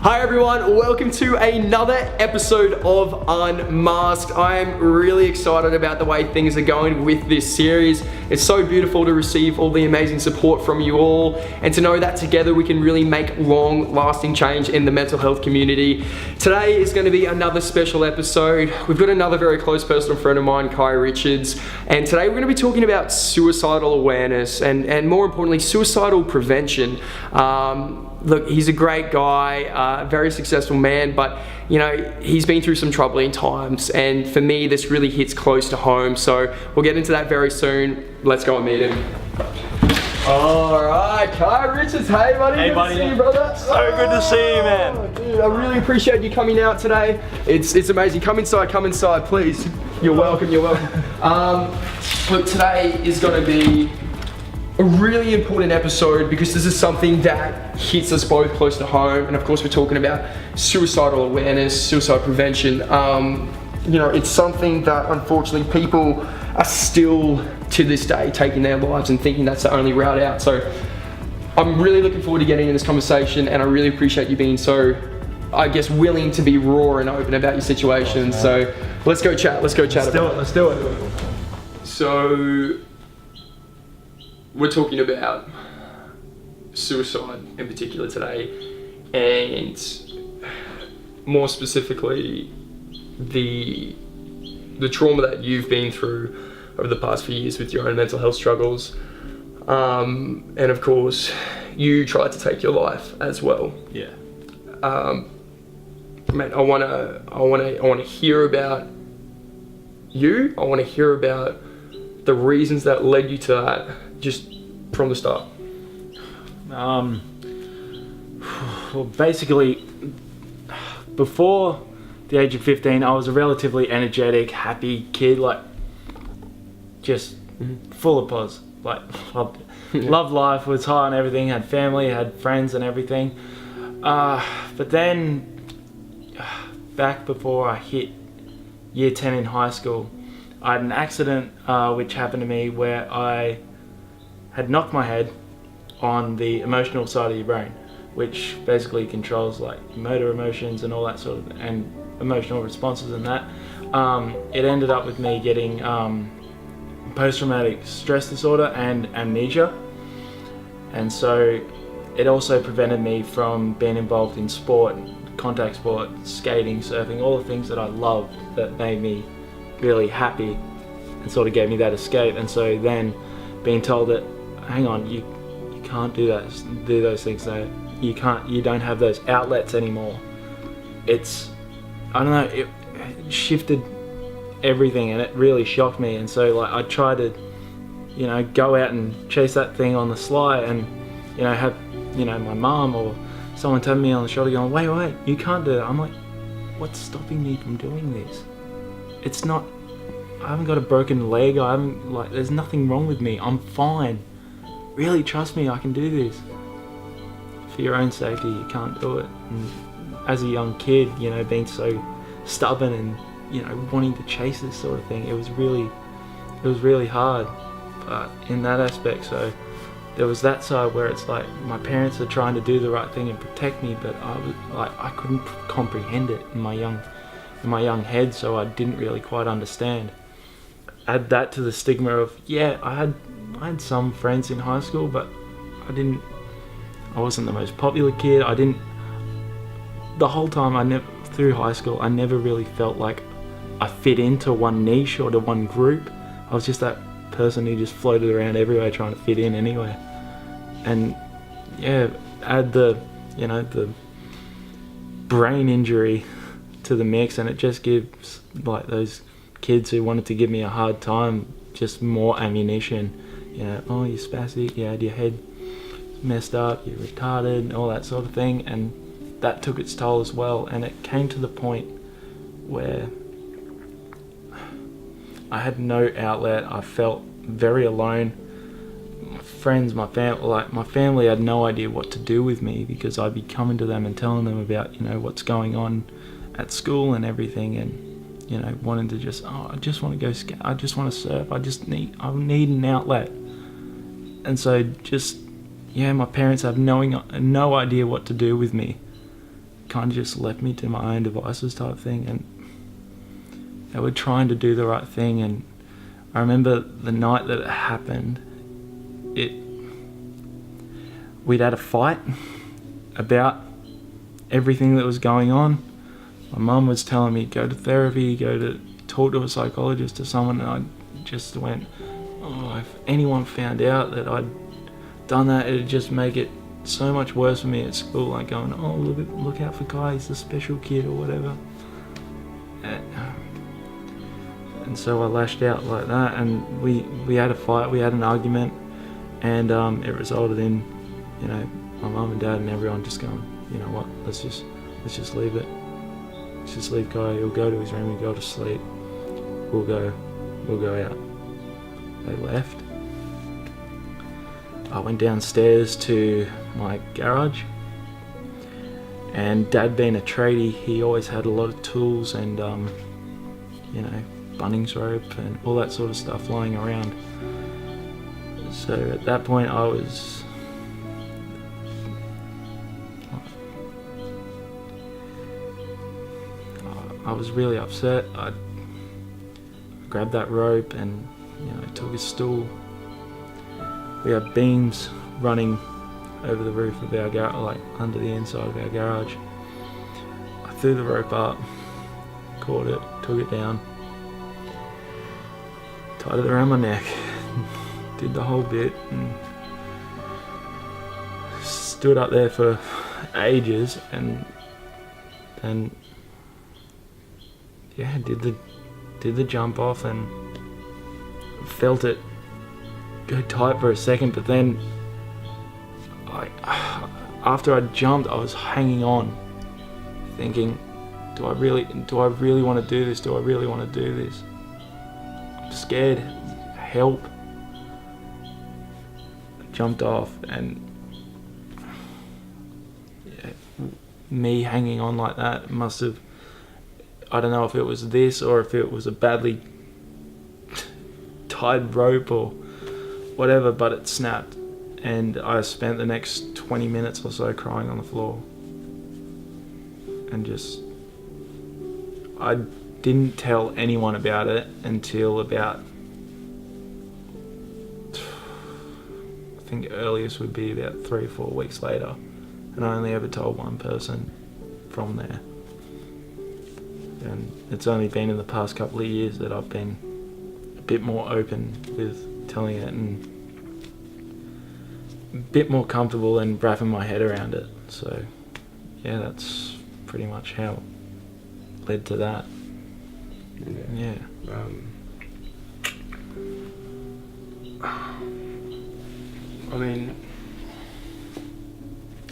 Hi everyone, welcome to another episode of Unmasked. I'm really excited about the way things are going with this series. It's so beautiful to receive all the amazing support from you all and to know that together we can really make long-lasting change in the mental health community. Today is going to be another special episode. We've got another very close personal friend of mine, Kai Richards, and today we're going to be talking about suicidal awareness and more importantly, suicidal prevention. Look, he's a great guy, very successful man, but you know, he's been through some troubling times, and for me, this really hits close to home. So we'll get into that very soon. Let's go and meet him. All right, Kai Richards, hey buddy. Hey good buddy. to see you, brother. So good to see you, man. Dude, I really appreciate you coming out today. It's amazing. Come inside, please. You're welcome. Look, today is going to be a really important episode because this is something that hits us both close to home, and of course we're talking about suicidal awareness, suicide prevention. You know, it's something that unfortunately people are still to this day taking their lives and thinking that's the only route out. So I'm really looking forward to getting in this conversation, and I really appreciate you being so, I guess, willing to be raw and open about your situation. So let's go chat. Let's do it. So we're talking about suicide in particular today, and more specifically the trauma that you've been through over the past few years with your own mental health struggles, and of course you tried to take your life as well. Yeah. Mate, I wanna hear about you. I wanna hear about the reasons that led you to that, just from the start. Well, basically, before the age of 15, I was a relatively energetic, happy kid, like just full of pos. Like loved life, was high on everything, had family, had friends and everything. But then, back before I hit year 10 in high school, I had an accident which happened to me where I had knocked my head on the emotional side of your brain, which basically controls like motor emotions and all that sort of, and emotional responses and that. It ended up with me getting post-traumatic stress disorder and amnesia, and so it also prevented me from being involved in sport, contact sport, skating, surfing, all the things that I loved that made me really happy and sort of gave me that escape. And so then being told that, hang on, you can't do those things, though. You don't have those outlets anymore. I don't know, it shifted everything, and it really shocked me. And so like I tried to, you know, go out and chase that thing on the sly, and you know, have, you know, my mom or someone tapping me on the shoulder going, wait, you can't do that. I'm like, what's stopping me from doing this? It's not, I haven't got a broken leg, there's nothing wrong with me, I'm fine. Really, trust me, I can do this. For your own safety, you can't do it. And as a young kid, you know, being so stubborn and, you know, wanting to chase this sort of thing, it was really hard. But in that aspect, so there was that side where it's like my parents are trying to do the right thing and protect me, but I couldn't comprehend it in my young head, so I didn't really quite understand. Add that to the stigma of, yeah, I had some friends in high school, but I wasn't the most popular kid. The whole time through high school, I never really felt like I fit into one niche or to one group. I was just that person who just floated around everywhere trying to fit in anywhere. And yeah, add the brain injury to the mix, and it just gives like those kids who wanted to give me a hard time just more ammunition. You know, oh, you're spastic, you had your head messed up, you're retarded, all that sort of thing. And that took its toll as well. And it came to the point where I had no outlet. I felt very alone. My friends, my family had no idea what to do with me, because I'd be coming to them and telling them about, you know, what's going on at school and everything, and, you know, wanting to just, I just want to go skate, I just want to surf, I need an outlet. And so just, yeah, my parents have no idea what to do with me, kind of just left me to my own devices type thing, and they were trying to do the right thing. And I remember the night that it happened, we'd had a fight about everything that was going on. My mum was telling me, go to therapy, go to talk to a psychologist or someone, and I just went, oh, if anyone found out that I'd done that, it'd just make it so much worse for me at school, like going, oh, look out for Kai, he's the special kid or whatever. And so I lashed out like that, and we had a fight, we had an argument, and it resulted in, you know, my mum and dad and everyone just going, you know what, let's just leave it. Let's just leave Kai, he'll go to his room, he'll go to sleep. We'll go out. They left. I went downstairs to my garage, and Dad being a tradie, he always had a lot of tools and you know, Bunnings rope and all that sort of stuff lying around. So at that point I was really upset. I grabbed that rope and, you know, took his stool. We had beams running over the roof of our garage, like under the inside of our garage. I threw the rope up, caught it, took it down, tied it around my neck, did the whole bit, and stood up there for ages, and then yeah, did the jump off and felt it go tight for a second, but then after I jumped, I was hanging on, thinking, do I really want to do this? Do I really want to do this? I'm scared. Help. I jumped off, and yeah, me hanging on like that must have, I don't know if it was this or if it was a badly tied rope or whatever, but it snapped, and I spent the next 20 minutes or so crying on the floor, and I didn't tell anyone about it until about, I think earliest would be about 3 or 4 weeks later, and I only ever told one person from there. And it's only been in the past couple of years that I've been a bit more open with telling it, and a bit more comfortable and wrapping my head around it. So yeah, that's pretty much how it led to that. Yeah. I mean,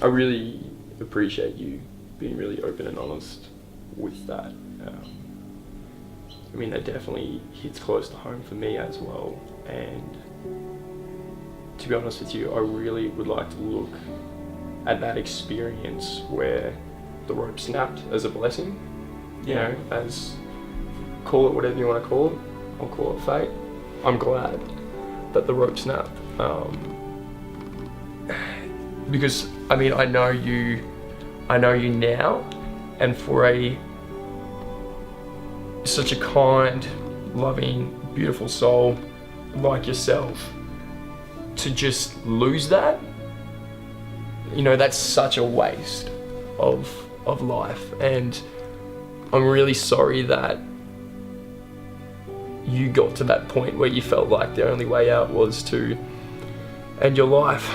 I really appreciate you being really open and honest with that. I mean, that definitely hits close to home for me as well, and to be honest with you, I really would like to look at that experience where the rope snapped as a blessing, you know, as, call it whatever you want to call it. I'll call it fate. I'm glad that the rope snapped, because I mean, I know you now, and for such a kind, loving, beautiful soul like yourself to just lose that, you know, that's such a waste of life. And I'm really sorry that you got to that point where you felt like the only way out was to end your life.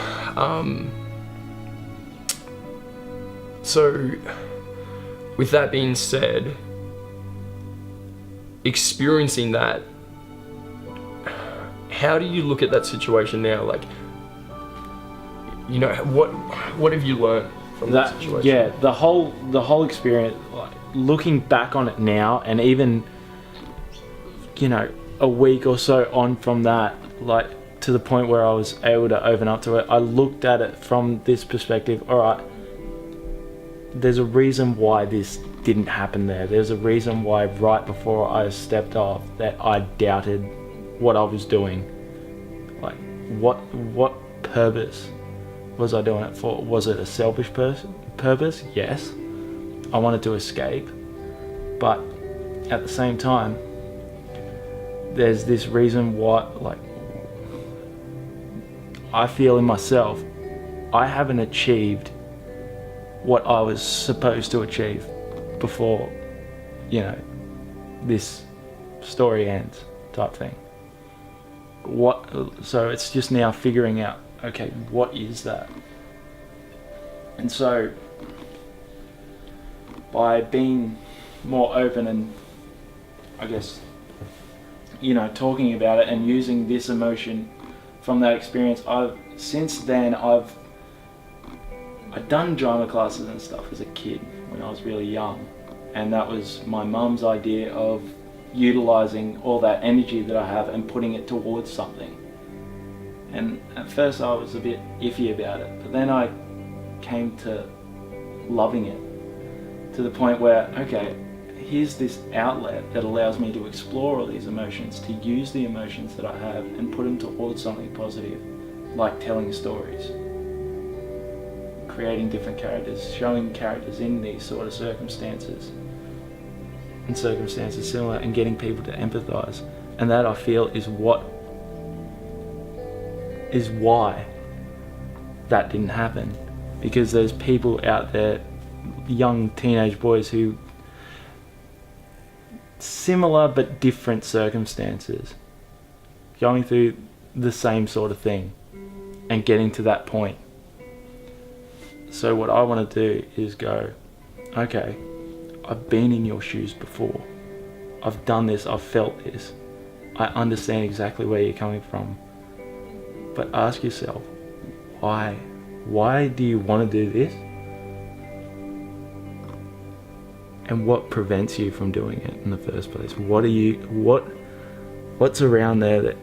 So with that being said, experiencing that, how do you look at that situation now? Like, you know, what have you learned from that situation? Yeah, the whole experience, like, looking back on it now, and even, you know, a week or so on from that, like, to the point where I was able to open up to it, I looked at it from this perspective. All right, there's a reason why this didn't happen there. There's a reason why right before I stepped off that I doubted what I was doing. Like, what purpose was I doing it for? Was it a selfish purpose? Yes. I wanted to escape, but at the same time, there's this reason why, like, I feel in myself, I haven't achieved what I was supposed to achieve before, you know, this story ends, type thing. So it's just now figuring out, okay, what is that? And so by being more open and, I guess, you know, talking about it and using this emotion from that experience, I've done drama classes and stuff as a kid when I was really young, and that was my mum's idea of utilizing all that energy that I have and putting it towards something. And at first I was a bit iffy about it, but then I came to loving it, to the point where, okay, here's this outlet that allows me to explore all these emotions, to use the emotions that I have and put them towards something positive, like telling stories, creating different characters, showing characters in these sort of circumstances and circumstances similar, and getting people to empathize. And that, I feel, is why that didn't happen, because there's people out there, young teenage boys, who similar but different circumstances, going through the same sort of thing and getting to that point. So what I want to do is go, okay, I've been in your shoes before. I've done this, I've felt this. I understand exactly where you're coming from. But ask yourself, why? Why do you want to do this? And what prevents you from doing it in the first place? What's around there that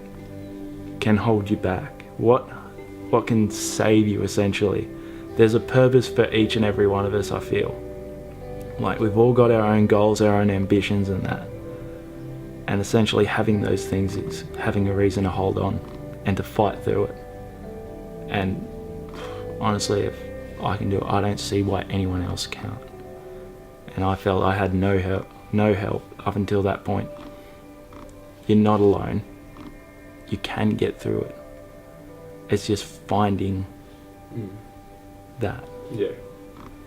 can hold you back? What can save you, essentially? There's a purpose for each and every one of us, I feel. Like, we've all got our own goals, our own ambitions and that. And essentially having those things is having a reason to hold on and to fight through it. And honestly, if I can do it, I don't see why anyone else can't. And I felt I had no help up until that point. You're not alone. You can get through it. It's just finding that. Yeah.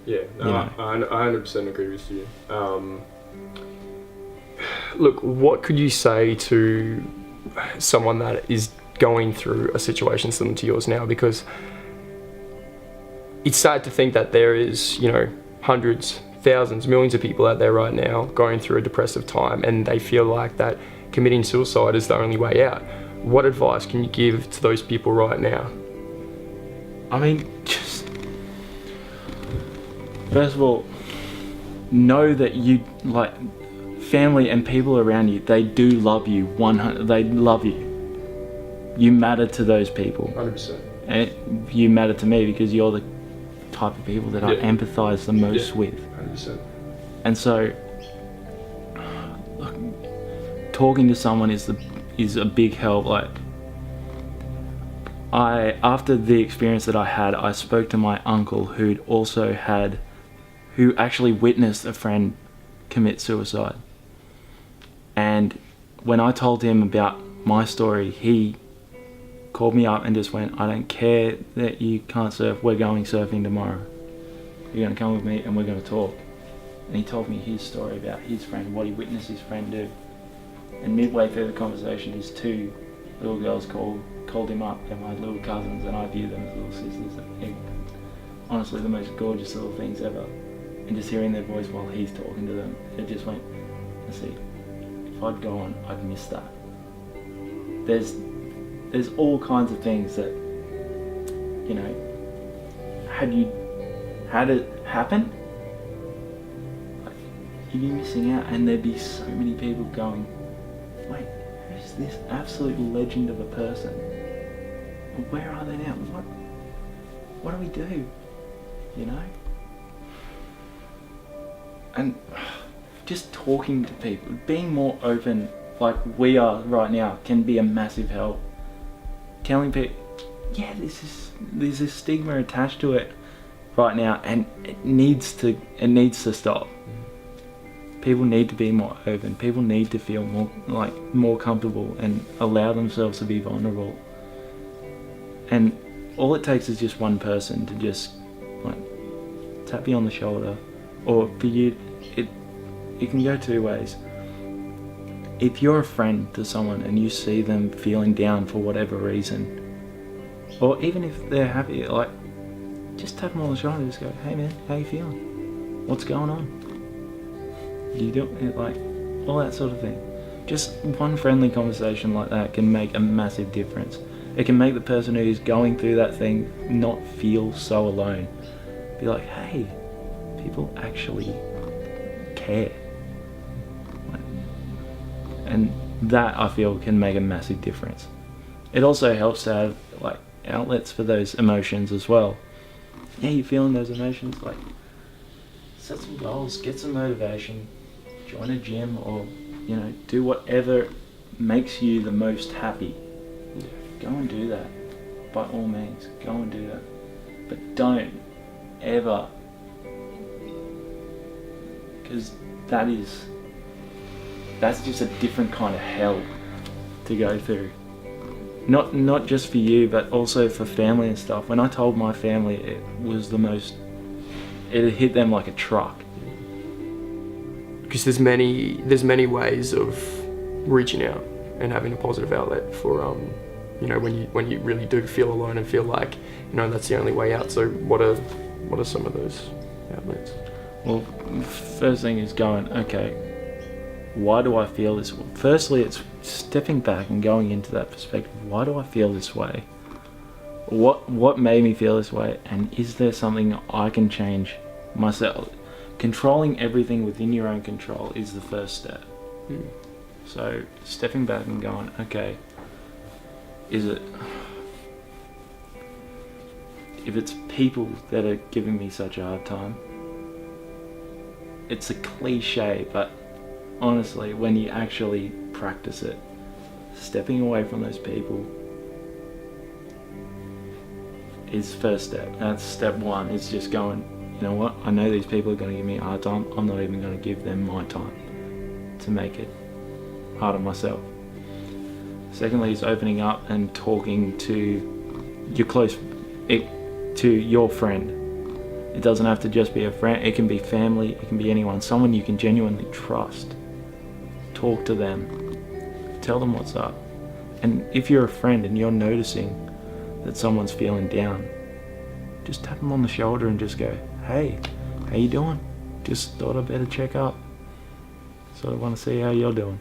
Yeah, no, You know. I 100% agree with you. Look, what could you say to someone that is going through a situation similar to yours now? Because it's sad to think that there is, you know, hundreds, thousands, millions of people out there right now going through a depressive time, and they feel like that committing suicide is the only way out. What advice can you give to those people right now? I mean, just first of all, know that you, like, family and people around you, they do love you. They love you. You matter to those people. 100%. And you matter to me because you're the type of people that I empathise the most with. 100%. And so, look, talking to someone is a big help. Like, after the experience that I had, I spoke to my uncle who actually witnessed a friend commit suicide. And when I told him about my story, he called me up and just went, I don't care that you can't surf, we're going surfing tomorrow. You're going to come with me and we're going to talk. And he told me his story about his friend, what he witnessed his friend do. And midway through the conversation, his two little girls called him up. They're my little cousins, and I view them as little sisters. They're honestly the most gorgeous little things ever. And just hearing their voice while he's talking to them, it just went, I see, if I'd gone, I'd miss that. There's all kinds of things that, you know, had it happen, like, you'd be missing out, and there'd be so many people going, wait, who's this absolute legend of a person? Where are they now? What do we do? You know? And just talking to people, being more open, like we are right now, can be a massive help. Telling people, yeah, there's a stigma attached to it, right now, and it needs to stop. People need to be more open. People need to feel more comfortable and allow themselves to be vulnerable. And all it takes is just one person to just like tap you on the shoulder, or for you, it can go two ways. If you're a friend to someone and you see them feeling down for whatever reason, or even if they're happy, like, just tap them on the shoulder and just go, hey man, how you feeling? What's going on? You do it, like, all that sort of thing. Just one friendly conversation like that can make a massive difference. It can make the person who's going through that thing not feel so alone. Be like, hey, people actually care. And that, I feel, can make a massive difference. It also helps to have like outlets for those emotions as well. Yeah, you're feeling those emotions, like set some goals, get some motivation, join a gym, or do whatever makes you the most happy. Go and do that. By all means, go and do that. But don't ever, because that's just a different kind of hell to go through. Not just for you, but also for family and stuff. When I told my family, it hit them like a truck. Because there's many ways of reaching out and having a positive outlet for when you really do feel alone and feel like that's the only way out. So what are some of those outlets? Well, first thing is going, okay, why do I feel this way? Firstly, it's stepping back and going into that perspective. Why do I feel this way? What made me feel this way? And is there something I can change myself? Controlling everything within your own control is the first step. So stepping back and going, okay, if it's people that are giving me such a hard time, it's a cliche, but honestly, when you actually practice it, stepping away from those people is first step. That's step one. It's just going, you know what, I know these people are going to give me a hard time. I'm not even going to give them my time to make it hard on myself. Secondly is opening up and talking to your friend. It doesn't have to just be a friend. It can be family. It can be anyone. Someone you can genuinely trust. Talk to them. Tell them what's up. And if you're a friend and you're noticing that someone's feeling down, just tap them on the shoulder and just go, hey, how you doing? Just thought I'd better check up. So I want to see how you're doing.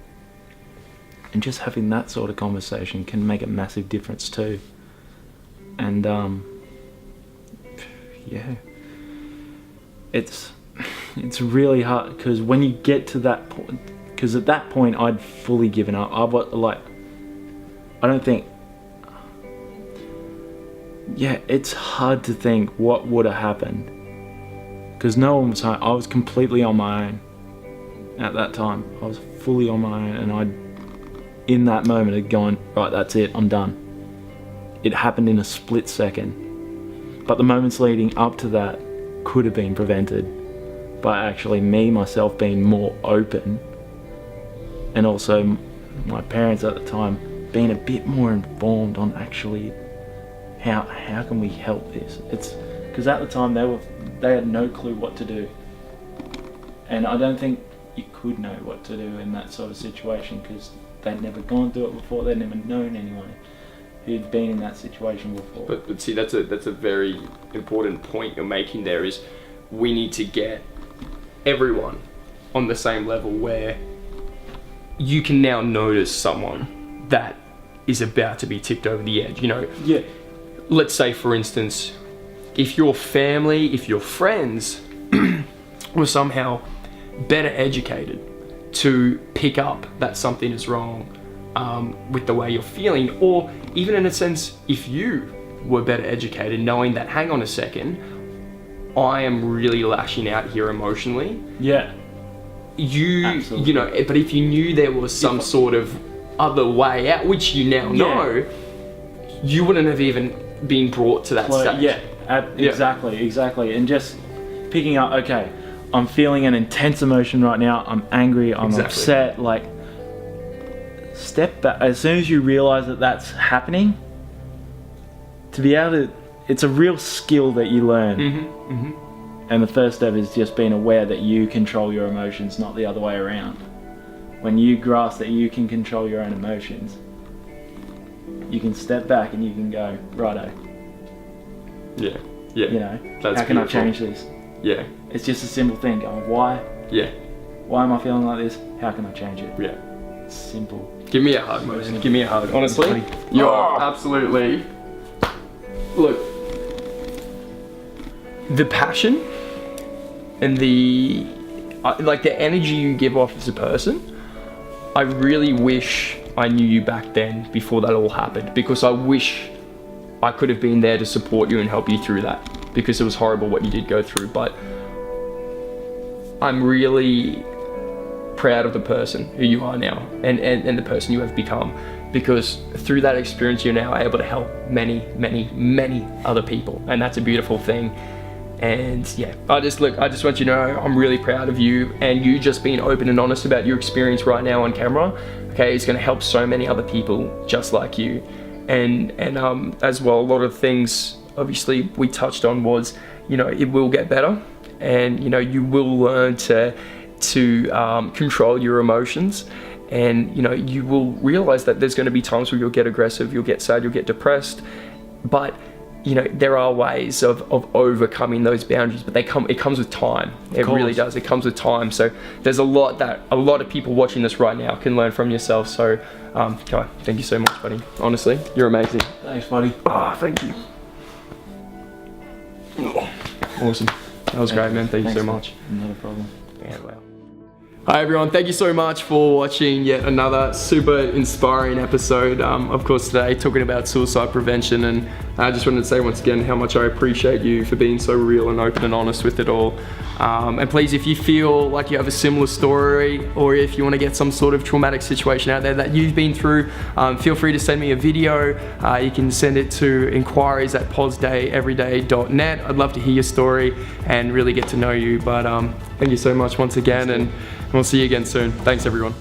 And just having that sort of conversation can make a massive difference too. And yeah, it's really hard, because when you get to that point, because at that point I'd fully given up. It's hard to think what would have happened, because no one was home. I was completely on my own at that time. I was fully on my own, and in that moment had gone, right, that's it, I'm done. It happened in a split second. But the moments leading up to that could have been prevented by actually myself being more open, and also my parents at the time being a bit more informed on actually how can we help this. It's because at the time they had no clue what to do, and I don't think you could know what to do in that sort of situation, because they'd never gone through it before. They'd never known anyone who'd been in that situation before. But see, that's a very important point you're making there, is we need to get everyone on the same level where you can now notice someone that is about to be tipped over the edge. Yeah. Let's say, for instance, if your family, if your friends were somehow better educated to pick up that something is wrong with the way you're feeling, or even in a sense, if you were better educated, knowing that, hang on a second, I am really lashing out here emotionally. Yeah. Absolutely. But if you knew there was some sort of other way out, which you now know, you wouldn't have even been brought to that stage. Yeah, Exactly. And just picking up, okay, I'm feeling an intense emotion right now. I'm angry, I'm upset. Like, step back. As soon as you realize that that's happening, to be able to, it's a real skill that you learn. And the first step is just being aware that you control your emotions, not the other way around. When you grasp that you can control your own emotions, you can step back and you can go, righto. Yeah. You know, That's how can I beautiful. change this? Yeah. It's just a simple thing, going, why? Yeah. Why am I feeling like this? How can I change it? Yeah. It's simple. Give me a hug, Mosen. Give me a hug. Honestly, you're absolutely... Look, the passion and the energy you give off as a person, I really wish I knew you back then before that all happened, because I wish I could have been there to support you and help you through that, because it was horrible what you did go through. But I'm really proud of the person who you are now and the person you have become, because through that experience you're now able to help many other people, and that's a beautiful thing. And yeah, I just want you to know I'm really proud of you, and you just being open and honest about your experience right now on camera, okay, is going to help so many other people just like you. And as well, a lot of things obviously we touched on was, you know, it will get better, and you know, you will learn to control your emotions, and you know, you will realize that there's going to be times where you'll get aggressive, you'll get sad, you'll get depressed, but you know, there are ways of overcoming those boundaries, but it comes with time. It really does. It comes with time. So there's a lot that a lot of people watching this right now can learn from yourself. So Kai, thank you so much, buddy. Honestly, you're amazing. Thanks, buddy. Oh, thank you. Awesome. That was great, man. Thank you so much. Not a problem. Yeah, wow. Hi everyone, thank you so much for watching yet another super inspiring episode. Of course today talking about suicide prevention, and I just wanted to say once again how much I appreciate you for being so real and open and honest with it all. And please, if you feel like you have a similar story, or if you want to get some sort of traumatic situation out there that you've been through, feel free to send me a video. You can send it to inquiries@posdayeveryday.net. I'd love to hear your story and really get to know you. But thank you so much once again, and we'll see you again soon. Thanks everyone.